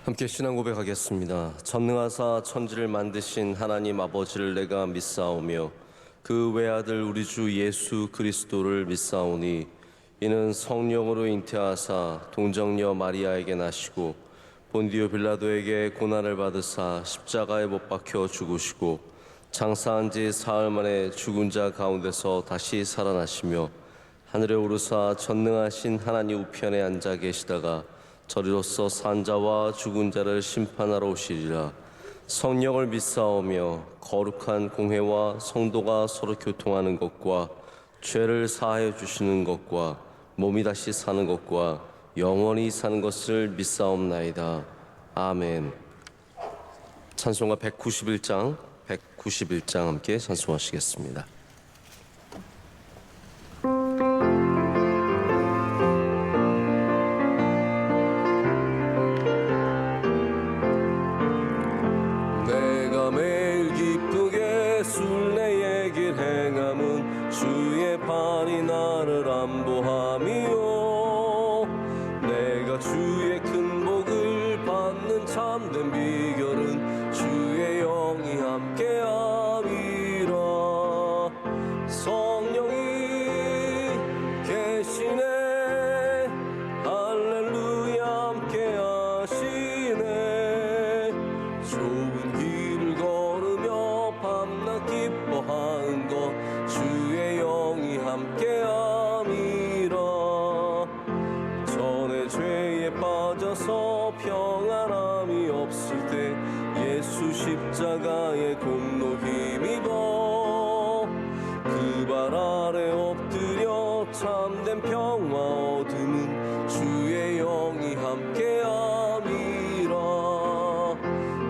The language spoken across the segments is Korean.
함께 신앙 고백하겠습니다. 전능하사 천지를 만드신 하나님 아버지를 내가 믿사오며 그 외아들 우리 주 예수 그리스도를 믿사오니 이는 성령으로 잉태하사 동정녀 마리아에게 나시고 본디오 빌라도에게 고난을 받으사 십자가에 못 박혀 죽으시고 장사한 지 사흘 만에 죽은 자 가운데서 다시 살아나시며 하늘에 오르사 전능하신 하나님 우편에 앉아 계시다가 저리로서 산 자와 죽은 자를 심판하러 오시리라. 성령을 믿사오며 거룩한 공회와 성도가 서로 교통하는 것과 죄를 사하여 주시는 것과 몸이 다시 사는 것과 영원히 사는 것을 믿사옵나이다. 아멘. 찬송가 191장 함께 찬송하시겠습니다. 내가 매일 기쁘게 순례의 길 행함은 주의 팔이 나를 안보함이요 내가 주의 큰 복을 받는 참된 비결은 주의 영이 함께함이라. 성령이 계시네 할렐루야 함께하시네. 좁은 길을 걸으며 밤낮 기뻐하는 것 주의 영이 함께함이라. 전에 죄에 빠져서 평안함이 없을 때 예수 십자가의 공로 힘입어 그 발 아래 엎드려 참된 평화 얻음은 주의 영이 함께함이라.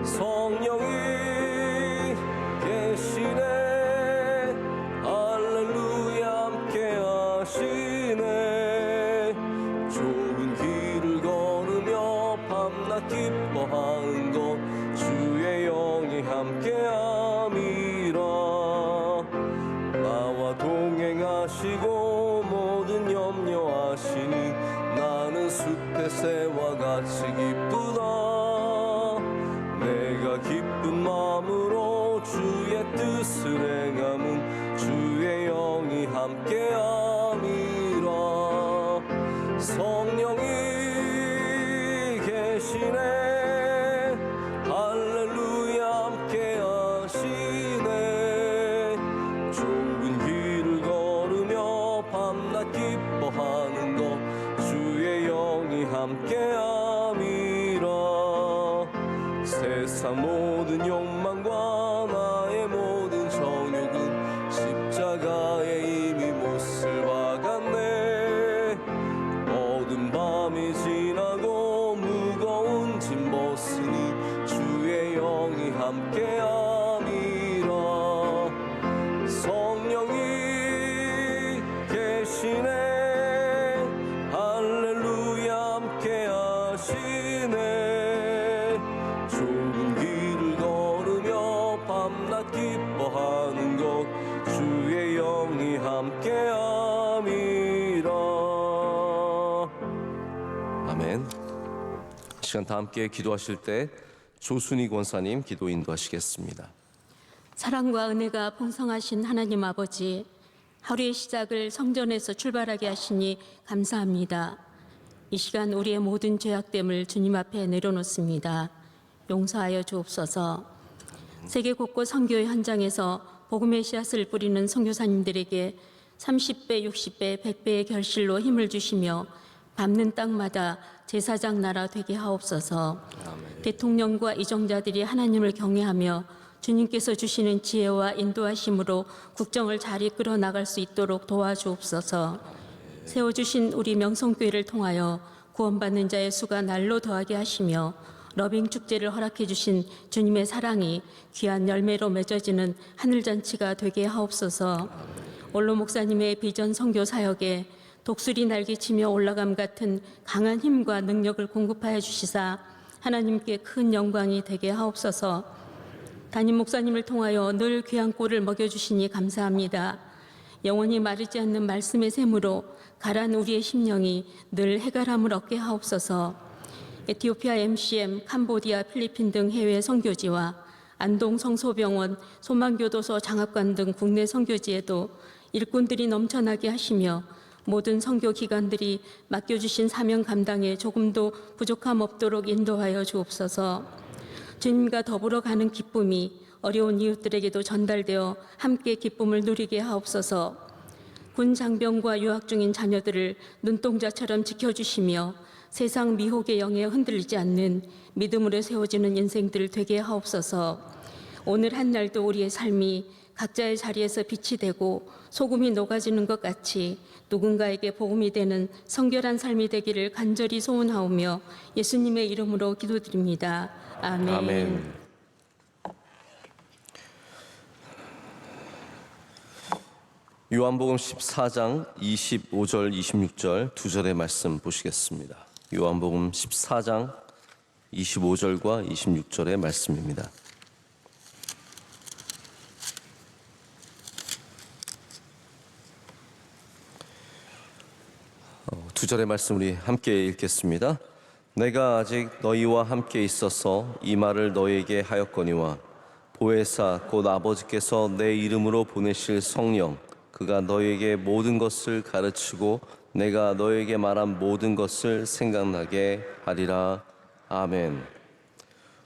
성령이 계시네 할렐루야 함께하시네. 좁은 길을 걸으며 밤낮 기뻐하는 것 주의 영이 함께함이라. 나와 동행하시고 모든 염려하시니 나는 숲의 새와 같이 기쁘다. 내가 기쁜 마음으로 주의 뜻을 행함은 주의 영이 함께함이라. 성령이 계시네 할렐루야 함께하시네. 좁은 길을 걸으며 밤낮 기뻐하는 것 주의 영이 함께함이라. 세상 모든 욕망과 나의 모든 정욕은 십자가에 이미 못을 박았네. 어두운 밤이 지나고 무거운 짐 벗으니 주의 영이 함께함이라. 성령이 계시네 할렐루야 함께하시네. 좁은 길을 걸으며 밤낮 기뻐하는 것 주의 영이 함께함이라. 아멘. 이 시간 다 함께 기도하실 때 조순희 권사님 기도 인도하시겠습니다. 사랑과 은혜가 풍성하신 하나님 아버지, 하루의 시작을 성전에서 출발하게 하시니 감사합니다. 이 시간 우리의 모든 죄악됨을 주님 앞에 내려놓습니다. 용서하여 주옵소서. 세계 곳곳 선교 현장에서 복음의 씨앗을 뿌리는 선교사님들에게 30배, 60배, 100배의 결실로 힘을 주시며 밟는 땅마다 제사장 나라 되게 하옵소서. 아멘. 대통령과 이정자들이 하나님을 경외하며 주님께서 주시는 지혜와 인도하심으로 국정을 잘 이끌어 나갈 수 있도록 도와주옵소서. 세워주신 우리 명성교회를 통하여 구원받는 자의 수가 날로 더하게 하시며 러빙 축제를 허락해 주신 주님의 사랑이 귀한 열매로 맺어지는 하늘잔치가 되게 하옵소서. 원로 목사님의 비전 선교 사역에 독수리 날개치며 올라감 같은 강한 힘과 능력을 공급하여 주시사 하나님께 큰 영광이 되게 하옵소서. 담임 목사님을 통하여 늘 귀한 꼴을 먹여주시니 감사합니다. 영원히 마르지 않는 말씀의 샘으로 가란 우리의 심령이 늘 해갈함을 얻게 하옵소서. 에티오피아 MCM, 캄보디아, 필리핀 등 해외 선교지와 안동 성소병원, 소망교도소 장학관 등 국내 선교지에도 일꾼들이 넘쳐나게 하시며 모든 선교 기관들이 맡겨주신 사명 감당에 조금도 부족함 없도록 인도하여 주옵소서. 주님과 더불어 가는 기쁨이 어려운 이웃들에게도 전달되어 함께 기쁨을 누리게 하옵소서. 군 장병과 유학 중인 자녀들을 눈동자처럼 지켜주시며 세상 미혹의 영에 흔들리지 않는 믿음으로 세워지는 인생들 되게 하옵소서. 오늘 한 날도 우리의 삶이 각자의 자리에서 빛이 되고 소금이 녹아지는 것 같이 누군가에게 복음이 되는 성결한 삶이 되기를 간절히 소원하오며 예수님의 이름으로 기도드립니다. 아멘. 아멘. 요한복음 14장 25절 26절 두 절의 말씀 보시겠습니다. 요한복음 14장 25절과 26절의 말씀입니다. 두 절의 말씀 우리 함께 읽겠습니다. 내가 아직 너희와 함께 있어서 이 말을 너희에게 하였거니와 보혜사 곧 아버지께서 내 이름으로 보내실 성령 그가 너희에게 모든 것을 가르치고 내가 너희에게 말한 모든 것을 생각나게 하리라. 아멘.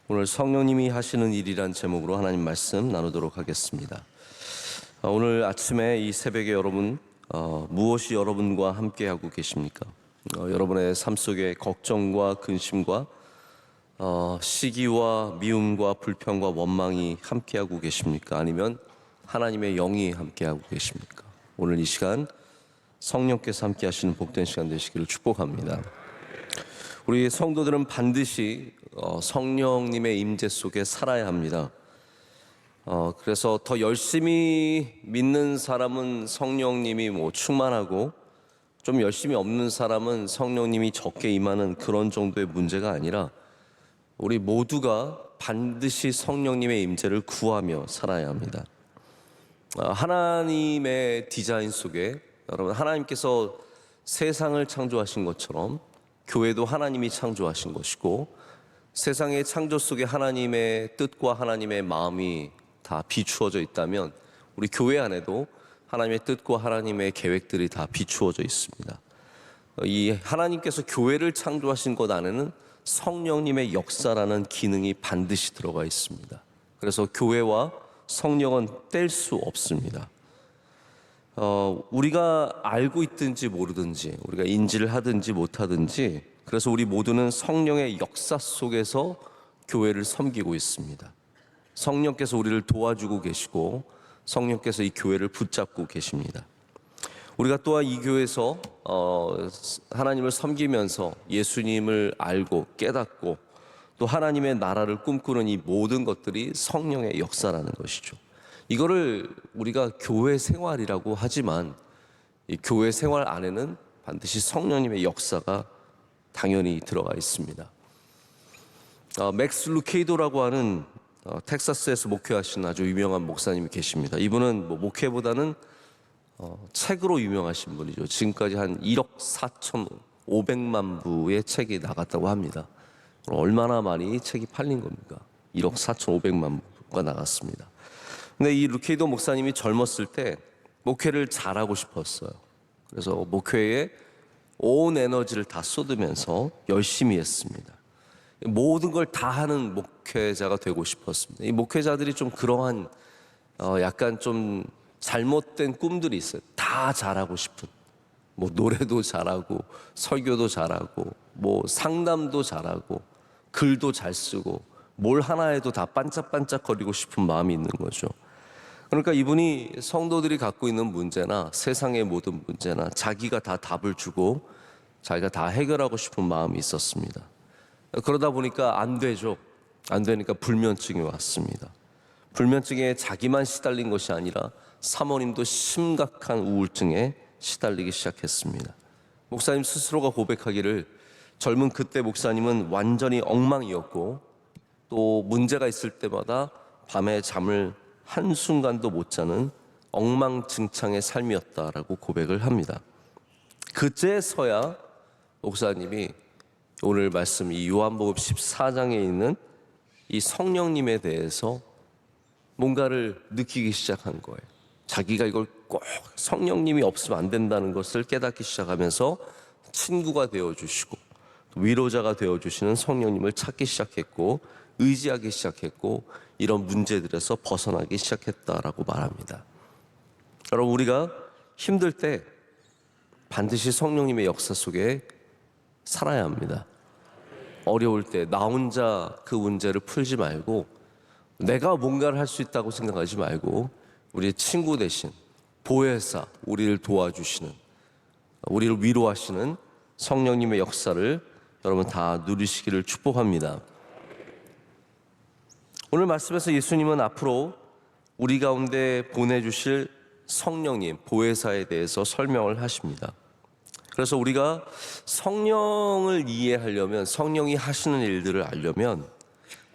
오늘 성령님이 하시는 일이란 제목으로 하나님 말씀 나누도록 하겠습니다. 오늘 아침에 이 새벽에 여러분 무엇이 여러분과 함께하고 계십니까? 여러분의 삶 속에 걱정과 근심과 시기와 미움과 불평과 원망이 함께하고 계십니까? 아니면 하나님의 영이 함께하고 계십니까? 오늘 이 시간 성령께서 함께하시는 복된 시간 되시기를 축복합니다. 우리 성도들은 반드시 성령님의 임재 속에 살아야 합니다. 그래서 더 열심히 믿는 사람은 성령님이 충만하고 좀 열심히 없는 사람은 성령님이 적게 임하는 그런 정도의 문제가 아니라 우리 모두가 반드시 성령님의 임재를 구하며 살아야 합니다. 하나님의 디자인 속에 여러분 하나님께서 세상을 창조하신 것처럼 교회도 하나님이 창조하신 것이고 세상의 창조 속에 하나님의 뜻과 하나님의 마음이 다 비추어져 있다면 우리 교회 안에도 하나님의 뜻과 하나님의 계획들이 다 비추어져 있습니다. 이 하나님께서 교회를 창조하신 것 안에는 성령님의 역사라는 기능이 반드시 들어가 있습니다. 그래서 교회와 성령은 뗄 수 없습니다. 우리가 알고 있든지 모르든지 우리가 인지를 하든지 못하든지 그래서 우리 모두는 성령의 역사 속에서 교회를 섬기고 있습니다. 성령께서 우리를 도와주고 계시고 성령께서 이 교회를 붙잡고 계십니다. 우리가 또한 이 교회에서 하나님을 섬기면서 예수님을 알고 깨닫고 또 하나님의 나라를 꿈꾸는 이 모든 것들이 성령의 역사라는 것이죠. 이거를 우리가 교회 생활이라고 하지만 이 교회 생활 안에는 반드시 성령님의 역사가 당연히 들어가 있습니다. 맥스 루케이도라고 하는 텍사스에서 목회하신 아주 유명한 목사님이 계십니다. 이분은 목회보다는 책으로 유명하신 분이죠. 지금까지 한 1억 4,500만 부의 책이 나갔다고 합니다. 얼마나 많이 책이 팔린 겁니까? 1억 4,500만 부가 나갔습니다. 근데 이 루케이도 목사님이 젊었을 때 목회를 잘하고 싶었어요. 그래서 목회에 온 에너지를 다 쏟으면서 열심히 했습니다. 모든 걸 다 하는 목회자가 되고 싶었습니다. 이 목회자들이 좀 그러한 약간 좀 잘못된 꿈들이 있어요. 다 잘하고 싶은, 노래도 잘하고 설교도 잘하고 상담도 잘하고 글도 잘 쓰고 뭘 하나 해도 다 반짝반짝거리고 싶은 마음이 있는 거죠. 그러니까 이분이 성도들이 갖고 있는 문제나 세상의 모든 문제나 자기가 다 답을 주고 자기가 다 해결하고 싶은 마음이 있었습니다. 그러다 보니까 안 되죠. 안 되니까 불면증이 왔습니다. 불면증에 자기만 시달린 것이 아니라 사모님도 심각한 우울증에 시달리기 시작했습니다. 목사님 스스로가 고백하기를 젊은 그때 목사님은 완전히 엉망이었고 또 문제가 있을 때마다 밤에 잠을 한순간도 못 자는 엉망진창의 삶이었다라고 고백을 합니다. 그제서야 목사님이 오늘 말씀 이 요한복음 14장에 있는 이 성령님에 대해서 뭔가를 느끼기 시작한 거예요. 자기가 이걸 꼭 성령님이 없으면 안 된다는 것을 깨닫기 시작하면서 친구가 되어주시고 위로자가 되어주시는 성령님을 찾기 시작했고 의지하기 시작했고 이런 문제들에서 벗어나기 시작했다라고 말합니다. 여러분, 우리가 힘들 때 반드시 성령님의 역사 속에 살아야 합니다. 어려울 때 나 혼자 그 문제를 풀지 말고 내가 뭔가를 할 수 있다고 생각하지 말고 우리의 친구 대신 보혜사, 우리를 도와주시는, 우리를 위로하시는 성령님의 역사를 여러분 다 누리시기를 축복합니다. 오늘 말씀에서 예수님은 앞으로 우리 가운데 보내주실 성령님, 보혜사에 대해서 설명을 하십니다. 그래서 우리가 성령을 이해하려면, 성령이 하시는 일들을 알려면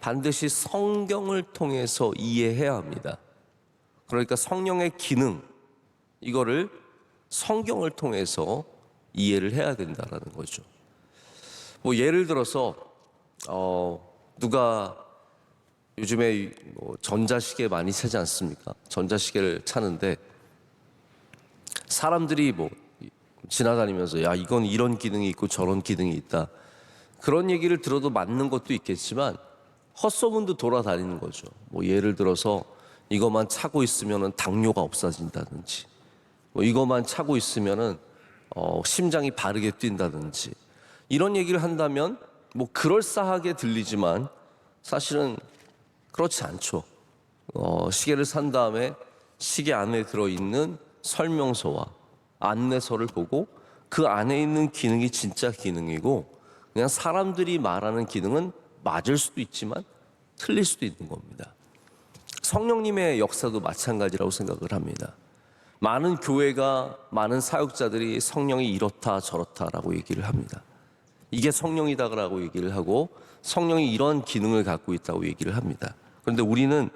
반드시 성경을 통해서 이해해야 합니다. 그러니까 성령의 기능, 이거를 성경을 통해서 이해를 해야 된다는 거죠. 뭐 예를 들어서 누가 요즘에 전자시계 많이 차지 않습니까? 전자시계를 차는데 사람들이 지나다니면서 야, 이건 이런 기능이 있고 저런 기능이 있다, 그런 얘기를 들어도 맞는 것도 있겠지만 헛소문도 돌아다니는 거죠. 예를 들어서 이것만 차고 있으면 당뇨가 없어진다든지, 이것만 차고 있으면 심장이 바르게 뛴다든지, 이런 얘기를 한다면 그럴싸하게 들리지만 사실은 그렇지 않죠. 시계를 산 다음에 시계 안에 들어있는 설명서와 안내서를 보고 그 안에 있는 기능이 진짜 기능이고, 그냥 사람들이 말하는 기능은 맞을 수도 있지만 틀릴 수도 있는 겁니다. 성령님의 역사도 마찬가지라고 생각을 합니다. 많은 교회가, 많은 사역자들이 성령이 이렇다 저렇다라고 얘기를 합니다. 이게 성령이다라고 얘기를 하고 성령이 이런 기능을 갖고 있다고 얘기를 합니다. 그런데 우리는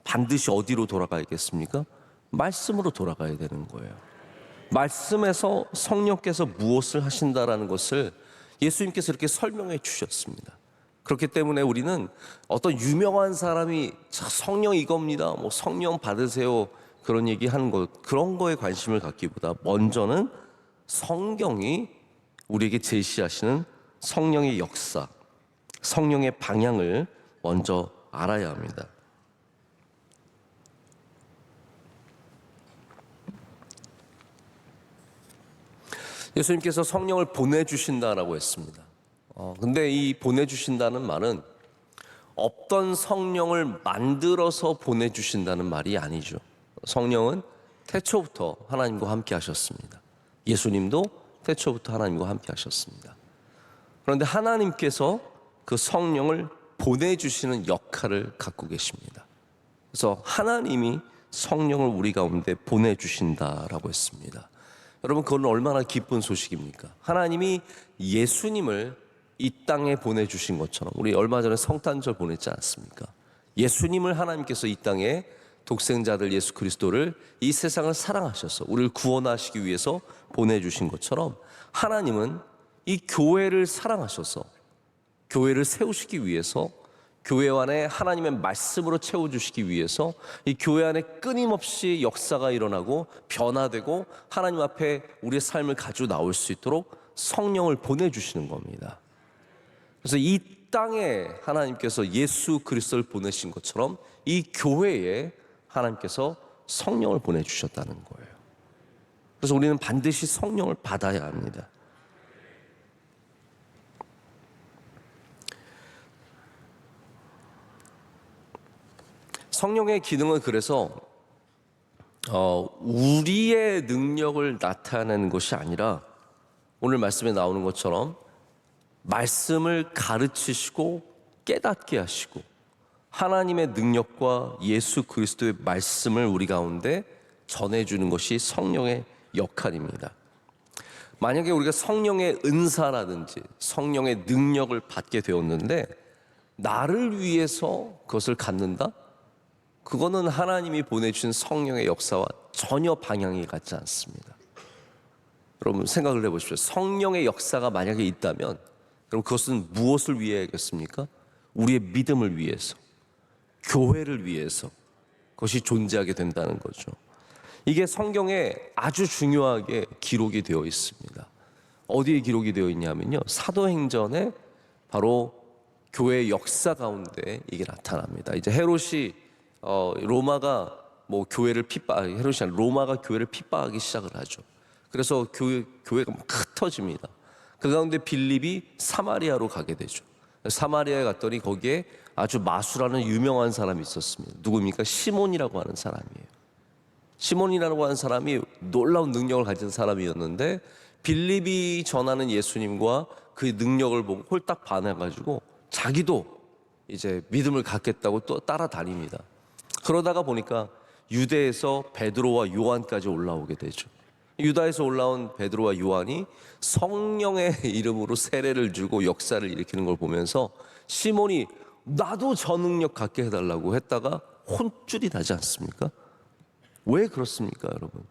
반드시 어디로 돌아가야겠습니까? 말씀으로 돌아가야 되는 거예요. 말씀에서 성령께서 무엇을 하신다라는 것을 예수님께서 이렇게 설명해 주셨습니다. 그렇기 때문에 우리는 어떤 유명한 사람이 성령 이겁니다, 성령 받으세요, 그런 얘기 하는 것, 그런 거에 관심을 갖기보다 먼저는 성경이 우리에게 제시하시는 성령의 역사, 성령의 방향을 먼저 알아야 합니다. 예수님께서 성령을 보내주신다라고 했습니다. 근데 이 보내주신다는 말은 없던 성령을 만들어서 보내주신다는 말이 아니죠. 성령은 태초부터 하나님과 함께 하셨습니다. 예수님도 태초부터 하나님과 함께 하셨습니다. 그런데 하나님께서 그 성령을 보내주시는 역할을 갖고 계십니다. 그래서 하나님이 성령을 우리 가운데 보내주신다라고 했습니다. 여러분, 그건 얼마나 기쁜 소식입니까? 하나님이 예수님을 이 땅에 보내주신 것처럼, 우리 얼마 전에 성탄절 보냈지 않습니까? 예수님을 하나님께서 이 땅에, 독생자들 예수 그리스도를 이 세상을 사랑하셔서 우리를 구원하시기 위해서 보내주신 것처럼, 하나님은 이 교회를 사랑하셔서 교회를 세우시기 위해서, 교회 안에 하나님의 말씀으로 채워주시기 위해서 이 교회 안에 끊임없이 역사가 일어나고 변화되고 하나님 앞에 우리의 삶을 가지고 나올 수 있도록 성령을 보내주시는 겁니다. 그래서 이 땅에 하나님께서 예수 그리스도를 보내신 것처럼 이 교회에 하나님께서 성령을 보내주셨다는 거예요. 그래서 우리는 반드시 성령을 받아야 합니다. 성령의 기능은 그래서 우리의 능력을 나타내는 것이 아니라 오늘 말씀에 나오는 것처럼 말씀을 가르치시고 깨닫게 하시고 하나님의 능력과 예수 그리스도의 말씀을 우리 가운데 전해주는 것이 성령의 역할입니다. 만약에 우리가 성령의 은사라든지 성령의 능력을 받게 되었는데 나를 위해서 그것을 갖는다? 그거는 하나님이 보내주신 성령의 역사와 전혀 방향이 같지 않습니다. 여러분 생각을 해보십시오. 성령의 역사가 만약에 있다면 그럼 그것은 무엇을 위해야겠습니까? 우리의 믿음을 위해서, 교회를 위해서 그것이 존재하게 된다는 거죠. 이게 성경에 아주 중요하게 기록이 되어 있습니다. 어디에 기록이 되어 있냐면요, 사도행전에 바로 교회의 역사 가운데 이게 나타납니다. 이제 헤롯이 로마가 교회를 헤롯이 아니라 로마가 교회를 핍박하기 시작을 하죠. 그래서 교회가 막 흩어집니다. 그 가운데 빌립이 사마리아로 가게 되죠. 사마리아에 갔더니 거기에 아주 마술하는 유명한 사람이 있었습니다. 누굽니까? 시몬이라고 하는 사람이에요. 시몬이라고 하는 사람이 놀라운 능력을 가진 사람이었는데, 빌립이 전하는 예수님과 그 능력을 보고 홀딱 반해가지고 자기도 이제 믿음을 갖겠다고 또 따라다닙니다. 그러다가 보니까 유대에서 베드로와 요한까지 올라오게 되죠. 유다에서 올라온 베드로와 요한이 성령의 이름으로 세례를 주고 역사를 일으키는 걸 보면서 시몬이 나도 저 능력 갖게 해달라고 했다가 혼쭐이 나지 않습니까? 왜 그렇습니까, 여러분?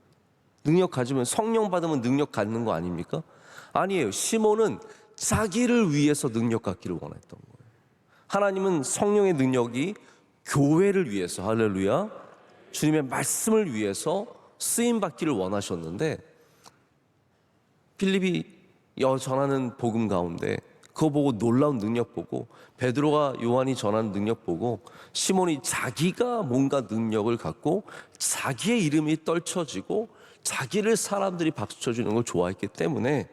능력 가지면, 성령 받으면 능력 갖는 거 아닙니까? 아니에요. 시몬은 자기를 위해서 능력 갖기를 원했던 거예요. 하나님은 성령의 능력이 교회를 위해서, 할렐루야, 주님의 말씀을 위해서 쓰임 받기를 원하셨는데, 빌립이 전하는 복음 가운데 그거 보고 놀라운 능력 보고, 베드로가 요한이 전하는 능력 보고, 시몬이 자기가 뭔가 능력을 갖고 자기의 이름이 떨쳐지고 자기를 사람들이 박수 쳐주는 걸 좋아했기 때문에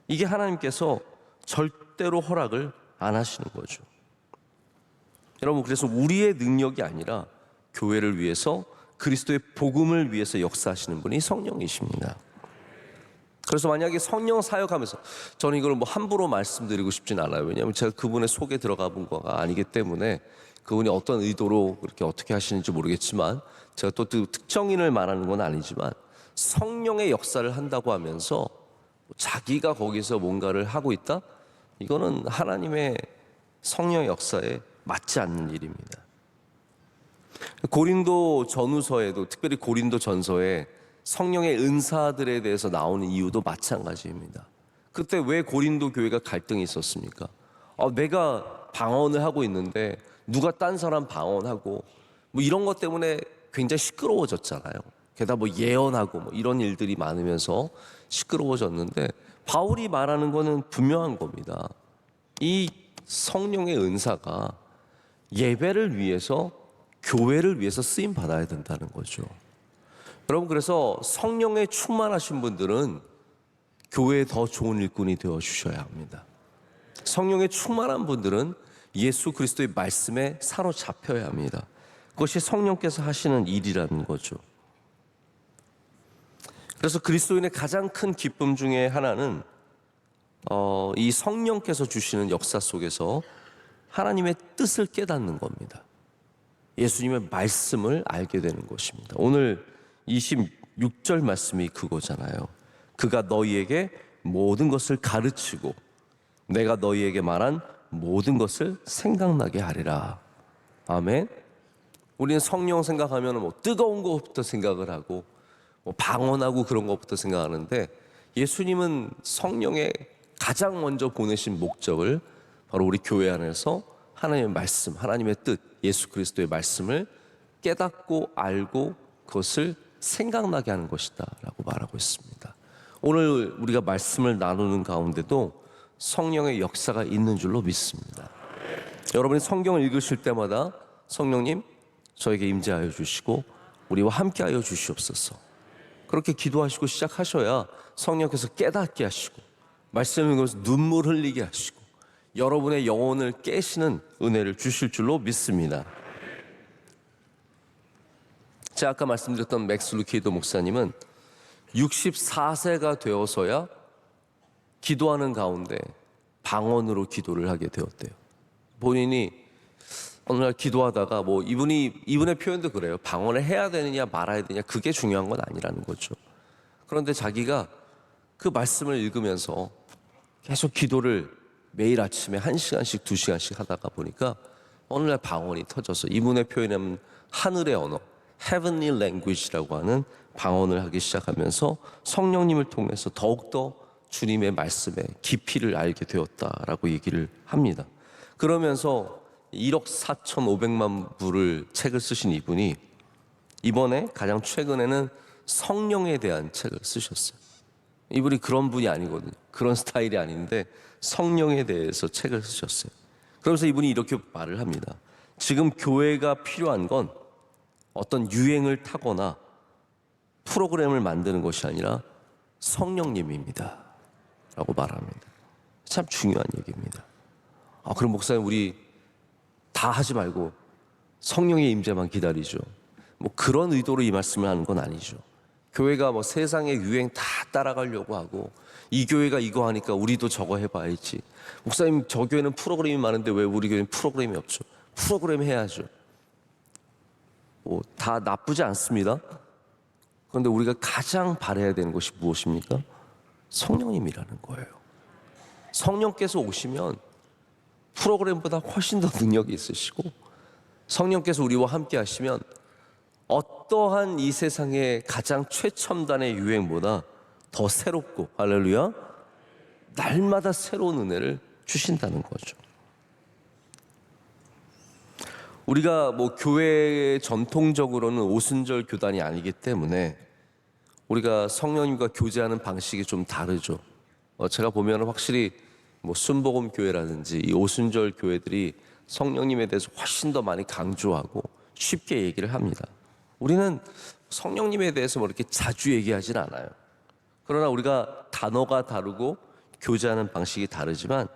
이게 하나님께서 절대로 허락을 안 하시는 거죠. 여러분, 그래서 우리의 능력이 아니라 교회를 위해서, 그리스도의 복음을 위해서 역사하시는 분이 성령이십니다. 그래서 만약에 성령 사역하면서, 저는 이걸 함부로 말씀드리고 싶진 않아요. 왜냐하면 제가 그분의 속에 들어가 본 거가 아니기 때문에 그분이 어떤 의도로 그렇게 어떻게 하시는지 모르겠지만, 제가 또 특정인을 말하는 건 아니지만, 성령의 역사를 한다고 하면서 자기가 거기서 뭔가를 하고 있다? 이거는 하나님의 성령의 역사에 맞지 않는 일입니다. 고린도 전후서에도, 특별히 고린도 전서에 성령의 은사들에 대해서 나오는 이유도 마찬가지입니다. 그때 왜 고린도 교회가 갈등이 있었습니까? 내가 방언을 하고 있는데 누가 딴 사람 방언하고 이런 것 때문에 굉장히 시끄러워졌잖아요. 게다가 예언하고 이런 일들이 많으면서 시끄러워졌는데, 바울이 말하는 거는 분명한 겁니다. 이 성령의 은사가 예배를 위해서, 교회를 위해서 쓰임 받아야 된다는 거죠. 여러분, 그래서 성령에 충만하신 분들은 교회에 더 좋은 일꾼이 되어 주셔야 합니다. 성령에 충만한 분들은 예수 그리스도의 말씀에 사로잡혀야 합니다. 그것이 성령께서 하시는 일이라는 거죠. 그래서 그리스도인의 가장 큰 기쁨 중에 하나는 이 성령께서 주시는 역사 속에서 하나님의 뜻을 깨닫는 겁니다. 예수님의 말씀을 알게 되는 것입니다. 오늘 26절 말씀이 그거잖아요. 그가 너희에게 모든 것을 가르치고 내가 너희에게 말한 모든 것을 생각나게 하리라. 아멘. 우리는 성령 생각하면 뜨거운 것부터 생각을 하고 방언하고 그런 것부터 생각하는데, 예수님은 성령에 가장 먼저 보내신 목적을 바로 우리 교회 안에서 하나님의 말씀, 하나님의 뜻, 예수 그리스도의 말씀을 깨닫고 알고 그것을 생각나게 하는 것이다 라고 말하고 있습니다. 오늘 우리가 말씀을 나누는 가운데도 성령의 역사가 있는 줄로 믿습니다. 여러분이 성경을 읽으실 때마다 성령님 저에게 임재하여 주시고 우리와 함께하여 주시옵소서, 그렇게 기도하시고 시작하셔야 성령께서 깨닫게 하시고 말씀을 읽으면서 눈물 흘리게 하시고 여러분의 영혼을 깨시는 은혜를 주실 줄로 믿습니다. 제가 아까 말씀드렸던 맥스 루키도 목사님은 64세가 되어서야 기도하는 가운데 방언으로 기도를 하게 되었대요. 본인이 어느 날 기도하다가 이분의 표현도 그래요. 방언을 해야 되느냐 말아야 되느냐 그게 중요한 건 아니라는 거죠. 그런데 자기가 그 말씀을 읽으면서 계속 기도를 매일 아침에 1시간씩 2시간씩 하다가 보니까 어느 날 방언이 터져서, 이분의 표현은 하늘의 언어, Heavenly Language라고 하는 방언을 하기 시작하면서 성령님을 통해서 더욱더 주님의 말씀에 깊이를 알게 되었다라고 얘기를 합니다. 그러면서 1억 4,500만 부를 책을 쓰신 이분이 이번에 가장 최근에는 성령에 대한 책을 쓰셨어요. 이분이 그런 분이 아니거든요. 그런 스타일이 아닌데 성령에 대해서 책을 쓰셨어요. 그러면서 이분이 이렇게 말을 합니다. 지금 교회가 필요한 건 어떤 유행을 타거나 프로그램을 만드는 것이 아니라 성령님입니다 라고 말합니다. 참 중요한 얘기입니다. 그럼 목사님, 우리 다 하지 말고 성령의 임재만 기다리죠. 뭐 그런 의도로 이 말씀을 하는 건 아니죠. 교회가 뭐 세상의 유행 다 따라가려고 하고, 이 교회가 이거 하니까 우리도 저거 해봐야지. 목사님, 저 교회는 프로그램이 많은데 왜 우리 교회는 프로그램이 없죠? 프로그램 해야죠. 뭐 다 나쁘지 않습니다. 그런데 우리가 가장 바라야 되는 것이 무엇입니까? 성령님이라는 거예요. 성령께서 오시면 프로그램보다 훨씬 더 능력이 있으시고, 성령께서 우리와 함께 하시면 어떠한 이 세상의 가장 최첨단의 유행보다 더 새롭고, 할렐루야, 날마다 새로운 은혜를 주신다는 거죠. 우리가 뭐 교회 전통적으로는 오순절 교단이 아니기 때문에 우리가 성령님과 교제하는 방식이 좀 다르죠. 제가 보면 확실히 뭐 순복음 교회라든지 이 오순절 교회들이 성령님에 대해서 훨씬 더 많이 강조하고 쉽게 얘기를 합니다. 우리는 성령님에 대해서 뭐 이렇게 자주 얘기하진 않아요. 그러나 우리가 단어가 다르고 교제하는 방식이 다르지만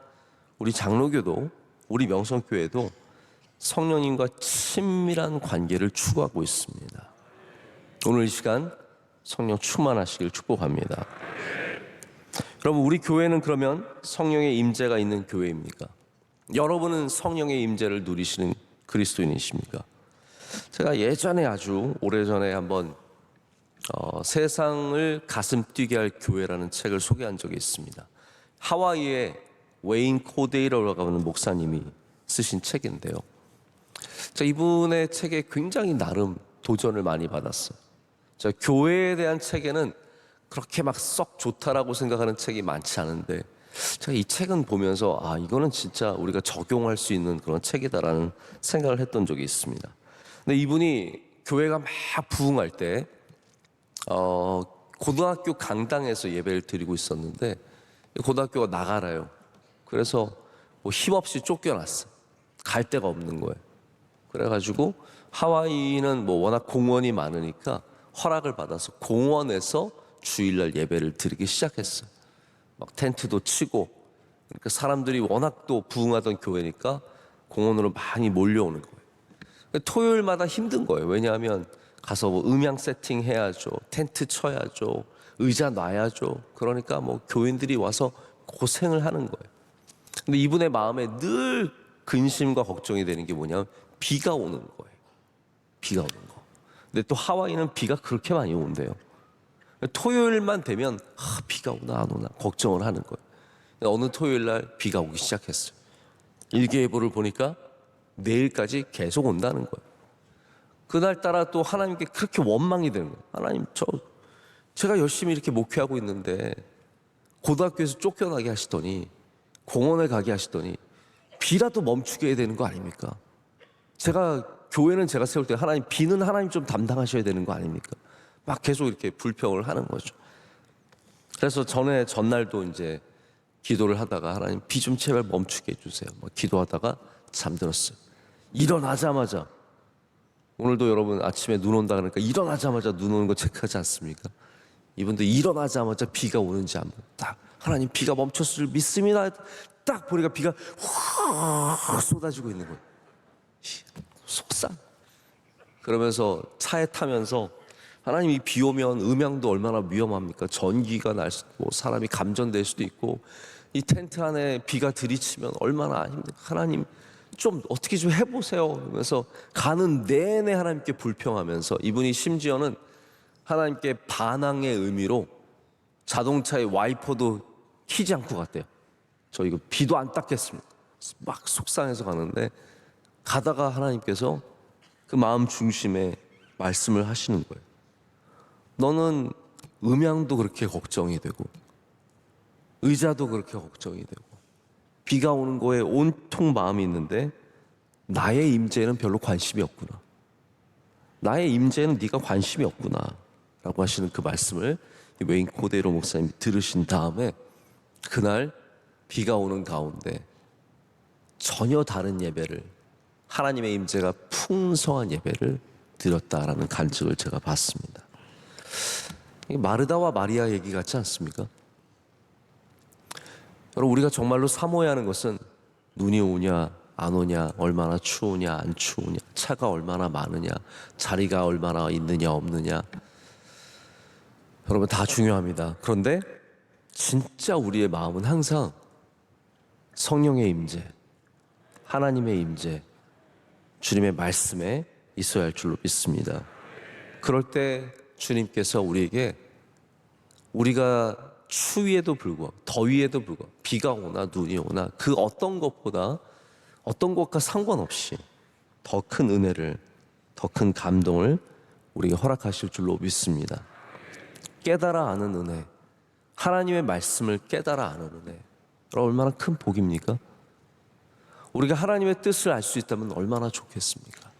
우리 장로교도, 우리 명성교회도 성령님과 친밀한 관계를 추구하고 있습니다. 오늘 이 시간 성령 충만하시길 축복합니다. 여러분, 우리 교회는 그러면 성령의 임재가 있는 교회입니까? 여러분은 성령의 임재를 누리시는 그리스도인이십니까? 제가 예전에, 아주 오래전에 한번 세상을 가슴 뛰게 할 교회라는 책을 소개한 적이 있습니다. 하와이의 웨인 코데이러라고 하는 목사님이 쓰신 책인데요. 이분의 책에 굉장히 나름 도전을 많이 받았어요. 교회에 대한 책에는 그렇게 막 썩 좋다라고 생각하는 책이 많지 않은데, 제가 이 책은 보면서 이거는 진짜 우리가 적용할 수 있는 그런 책이다라는 생각을 했던 적이 있습니다. 근데 이분이 교회가 막 부흥할 때 고등학교 강당에서 예배를 드리고 있었는데 고등학교가 나가라요. 그래서 뭐 힘없이 쫓겨났어. 갈 데가 없는 거예요. 그래가지고 하와이는 뭐 워낙 공원이 많으니까 허락을 받아서 공원에서 주일날 예배를 드리기 시작했어요. 막 텐트도 치고, 그러니까 사람들이 워낙 또 부흥하던 교회니까 공원으로 많이 몰려오는 거예요. 토요일마다 힘든 거예요. 왜냐하면 가서 뭐 음향 세팅 해야죠, 텐트 쳐야죠, 의자 놔야죠. 그러니까 뭐 교인들이 와서 고생을 하는 거예요. 근데 이분의 마음에 늘 근심과 걱정이 되는 게 뭐냐면 비가 오는 거예요. 비가 오는 거. 근데 또 하와이는 비가 그렇게 많이 온대요. 토요일만 되면 비가 오나 안 오나 걱정을 하는 거예요. 어느 토요일 날 비가 오기 시작했어요. 일기예보를 보니까 내일까지 계속 온다는 거예요. 그날따라 또 하나님께 그렇게 원망이 되는 거예요. 하나님, 제가 열심히 이렇게 목회하고 있는데 고등학교에서 쫓겨나게 하시더니, 공원에 가게 하시더니 비라도 멈추게 해야 되는 거 아닙니까? 교회는 제가 세울 때 하나님, 비는 하나님 좀 담당하셔야 되는 거 아닙니까? 막 계속 이렇게 불평을 하는 거죠. 그래서 전날도 이제 기도를 하다가 하나님, 비 좀 제발 멈추게 해주세요. 기도하다가 잠들었어요. 일어나자마자, 오늘도 여러분 아침에 눈 온다 그러니까 일어나자마자 눈 오는 거 체크하지 않습니까? 이분도 일어나자마자 비가 오는지 한번 딱, 하나님 비가 멈췄을 줄 믿습니다. 딱 보니까 비가 확 쏟아지고 있는 거예요. 속상. 그러면서 차에 타면서, 하나님, 이 비 오면 음향도 얼마나 위험합니까? 전기가 날 수도 있고 사람이 감전될 수도 있고, 이 텐트 안에 비가 들이치면 얼마나 힘들까? 하나님 좀 어떻게 좀 해보세요. 그러면서 가는 내내 하나님께 불평하면서, 이분이 심지어는 하나님께 반항의 의미로 자동차의 와이퍼도 키지 않고 갔대요. 저 이거 비도 안 닦겠습니다. 막 속상해서 가는데, 가다가 하나님께서 그 마음 중심에 말씀을 하시는 거예요. 너는 음향도 그렇게 걱정이 되고 의자도 그렇게 걱정이 되고 비가 오는 거에 온통 마음이 있는데 나의 임재에는 별로 관심이 없구나. 나의 임재에는 네가 관심이 없구나 라고 하시는 그 말씀을 웨인 코데로 목사님이 들으신 다음에 그날 비가 오는 가운데 전혀 다른 예배를, 하나님의 임재가 풍성한 예배를 드렸다라는 간증을 제가 봤습니다. 마르다와 마리아 얘기 같지 않습니까? 여러분, 우리가 정말로 사모해야 하는 것은 눈이 오냐 안 오냐, 얼마나 추우냐 안 추우냐, 차가 얼마나 많으냐, 자리가 얼마나 있느냐 없느냐, 여러분 다 중요합니다. 그런데 진짜 우리의 마음은 항상 성령의 임재, 하나님의 임재, 주님의 말씀에 있어야 할 줄로 믿습니다. 그럴 때 주님께서 우리에게, 우리가 추위에도 불구하고 더위에도 불구하고 비가 오나 눈이 오나 그 어떤 것보다, 어떤 것과 상관없이 더 큰 은혜를, 더 큰 감동을 우리에게 허락하실 줄로 믿습니다. 깨달아 아는 은혜, 하나님의 말씀을 깨달아 아는 은혜, 얼마나 큰 복입니까? 우리가 하나님의 뜻을 알 수 있다면 얼마나 좋겠습니까?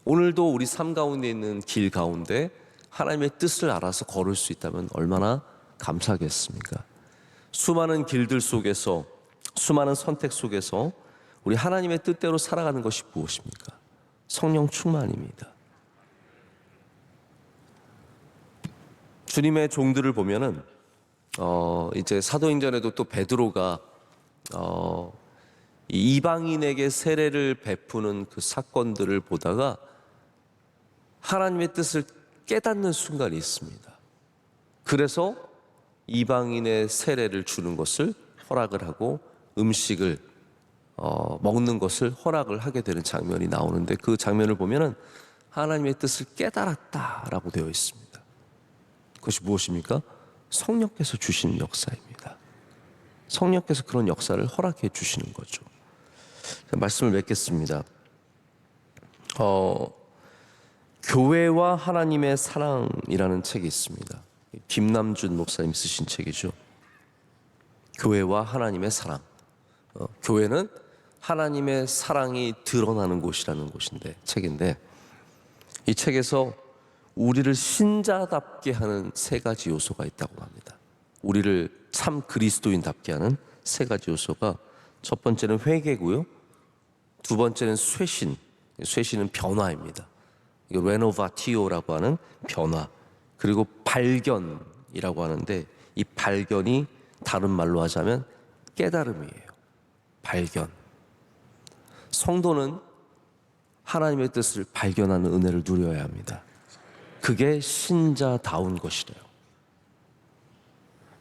오늘도 우리 삶 가운데 있는 길 가운데 하나님의 뜻을 알아서 걸을 수 있다면 얼마나 감사하겠습니까? 수많은 길들 속에서, 수많은 선택 속에서 우리 하나님의 뜻대로 살아가는 것이 무엇입니까? 성령 충만입니다. 주님의 종들을 보면은 이제 사도행전에도 또 베드로가 이방인에게 세례를 베푸는 그 사건들을 보다가 하나님의 뜻을 깨닫는 순간이 있습니다. 그래서 이방인의 세례를 주는 것을 허락을 하고 음식을 먹는 것을 허락을 하게 되는 장면이 나오는데, 그 장면을 보면은 하나님의 뜻을 깨달았다라고 되어 있습니다. 그것이 무엇입니까? 성령께서 주시는 역사입니다. 성령께서 그런 역사를 허락해 주시는 거죠. 말씀을 맺겠습니다. 교회와 하나님의 사랑이라는 책이 있습니다. 김남준 목사님 쓰신 책이죠. 교회와 하나님의 사랑. 교회는 하나님의 사랑이 드러나는 곳이라는 책인데, 이 책에서 우리를 신자답게 하는 세 가지 요소가 있다고 합니다. 우리를 참 그리스도인답게 하는 세 가지 요소가, 첫 번째는 회개고요, 두 번째는 쇄신, 쇄신은 변화입니다. 레노바티오라고 하는 변화, 그리고 발견이라고 하는데, 이 발견이 다른 말로 하자면 깨달음이에요. 발견. 성도는 하나님의 뜻을 발견하는 은혜를 누려야 합니다. 그게 신자다운 것이래요.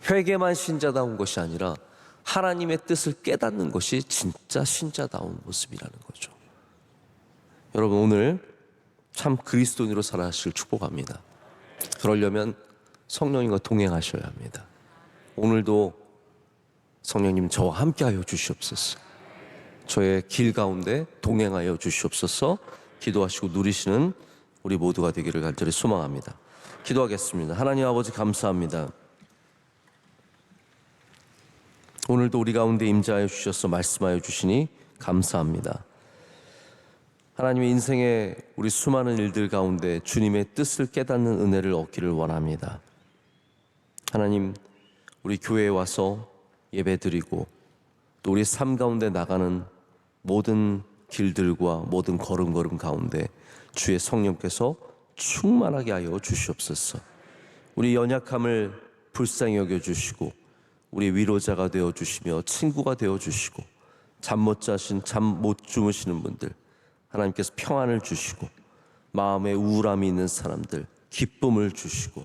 회개만 신자다운 것이 아니라 하나님의 뜻을 깨닫는 것이 진짜 신자다운 모습이라는 거죠. 여러분, 오늘 참 그리스도인으로 살아가시길 축복합니다. 그러려면 성령님과 동행하셔야 합니다. 오늘도 성령님 저와 함께하여 주시옵소서. 저의 길 가운데 동행하여 주시옵소서. 기도하시고 누리시는 우리 모두가 되기를 간절히 소망합니다. 기도하겠습니다. 하나님 아버지, 감사합니다. 오늘도 우리 가운데 임재하여 주셔서 말씀하여 주시니 감사합니다. 하나님의 인생의 우리 수많은 일들 가운데 주님의 뜻을 깨닫는 은혜를 얻기를 원합니다. 하나님, 우리 교회에 와서 예배드리고 또 우리 삶 가운데 나가는 모든 길들과 모든 걸음걸음 가운데 주의 성령께서 충만하게 하여 주시옵소서. 우리 연약함을 불쌍히 여겨주시고 우리 위로자가 되어주시며 친구가 되어주시고 잠 못 자신, 잠 못 주무시는 분들 하나님께서 평안을 주시고, 마음에 우울함이 있는 사람들 기쁨을 주시고,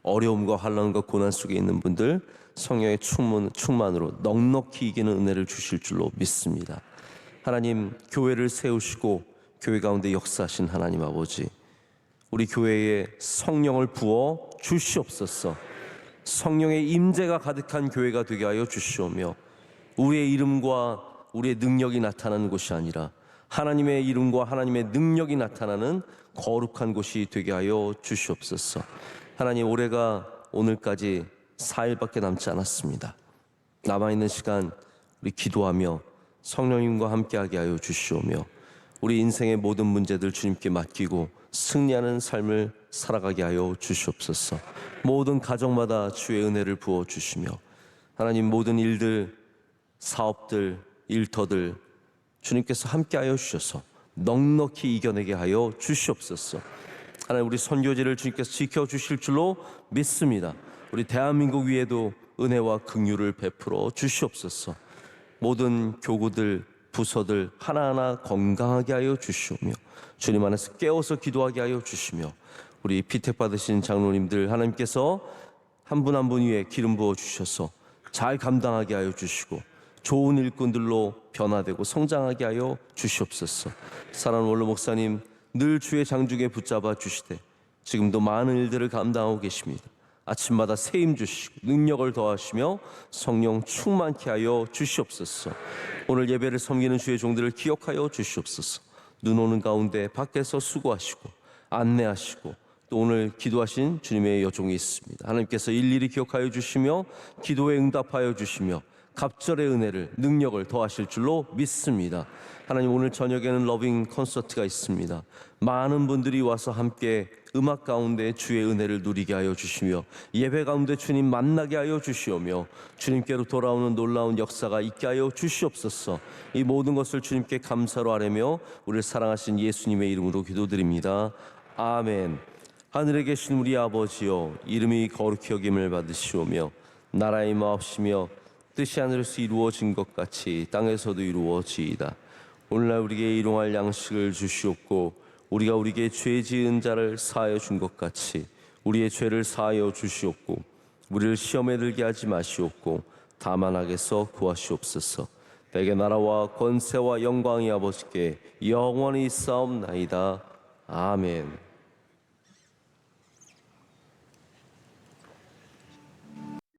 어려움과 환난과 고난 속에 있는 분들 성령의 충만으로 넉넉히 이기는 은혜를 주실 줄로 믿습니다. 하나님, 교회를 세우시고 교회 가운데 역사하신 하나님 아버지, 우리 교회에 성령을 부어 주시옵소서. 성령의 임재가 가득한 교회가 되게 하여 주시오며, 우리의 이름과 우리의 능력이 나타나는 곳이 아니라 하나님의 이름과 하나님의 능력이 나타나는 거룩한 곳이 되게 하여 주시옵소서. 하나님, 올해가 오늘까지 4일밖에 남지 않았습니다. 남아있는 시간 우리 기도하며 성령님과 함께하게 하여 주시오며 우리 인생의 모든 문제들 주님께 맡기고 승리하는 삶을 살아가게 하여 주시옵소서. 모든 가정마다 주의 은혜를 부어 주시며 하나님 모든 일들, 사업들, 일터들 주님께서 함께하여 주셔서 넉넉히 이겨내게 하여 주시옵소서. 하나님 우리 선교지를 주님께서 지켜주실 줄로 믿습니다. 우리 대한민국 위에도 은혜와 긍휼을 베풀어 주시옵소서. 모든 교구들, 부서들 하나하나 건강하게 하여 주시오며 주님 안에서 깨어서 기도하게 하여 주시며 우리 피택받으신 장로님들 하나님께서 한 분 한 분 위에 기름 부어 주셔서 잘 감당하게 하여 주시고 좋은 일꾼들로 변화되고 성장하게 하여 주시옵소서. 사랑하는 원로 목사님 늘 주의 장중에 붙잡아 주시되 지금도 많은 일들을 감당하고 계십니다. 아침마다 세임 주시고 능력을 더하시며 성령 충만케 하여 주시옵소서. 오늘 예배를 섬기는 주의 종들을 기억하여 주시옵소서. 눈 오는 가운데 밖에서 수고하시고 안내하시고 또 오늘 기도하신 주님의 여종이 있습니다. 하나님께서 일일이 기억하여 주시며 기도에 응답하여 주시며 갑절의 은혜를 능력을 더하실 줄로 믿습니다. 하나님 오늘 저녁에는 러빙 콘서트가 있습니다. 많은 분들이 와서 함께 음악 가운데 주의 은혜를 누리게 하여 주시며 예배 가운데 주님 만나게 하여 주시오며 주님께로 돌아오는 놀라운 역사가 있게 하여 주시옵소서. 이 모든 것을 주님께 감사로 아뢰며 우리를 사랑하신 예수님의 이름으로 기도드립니다. 아멘. 하늘에 계신 우리 아버지여 이름이 거룩히 여김을 받으시오며 나라의 마옵시며 뜻이 하늘에서 이루어진 것 같이 땅에서도 이루어지이다. 오늘날 우리에게 일용할 양식을 주시옵고 우리가 우리에게 죄 지은 자를 사하여 준 것 같이 우리의 죄를 사하여 주시옵고 우리를 시험에 들게 하지 마시옵고 다만 악에서 구하시옵소서. 내게 나라와 권세와 영광이 아버지께 영원히 있사옵나이다. 아멘.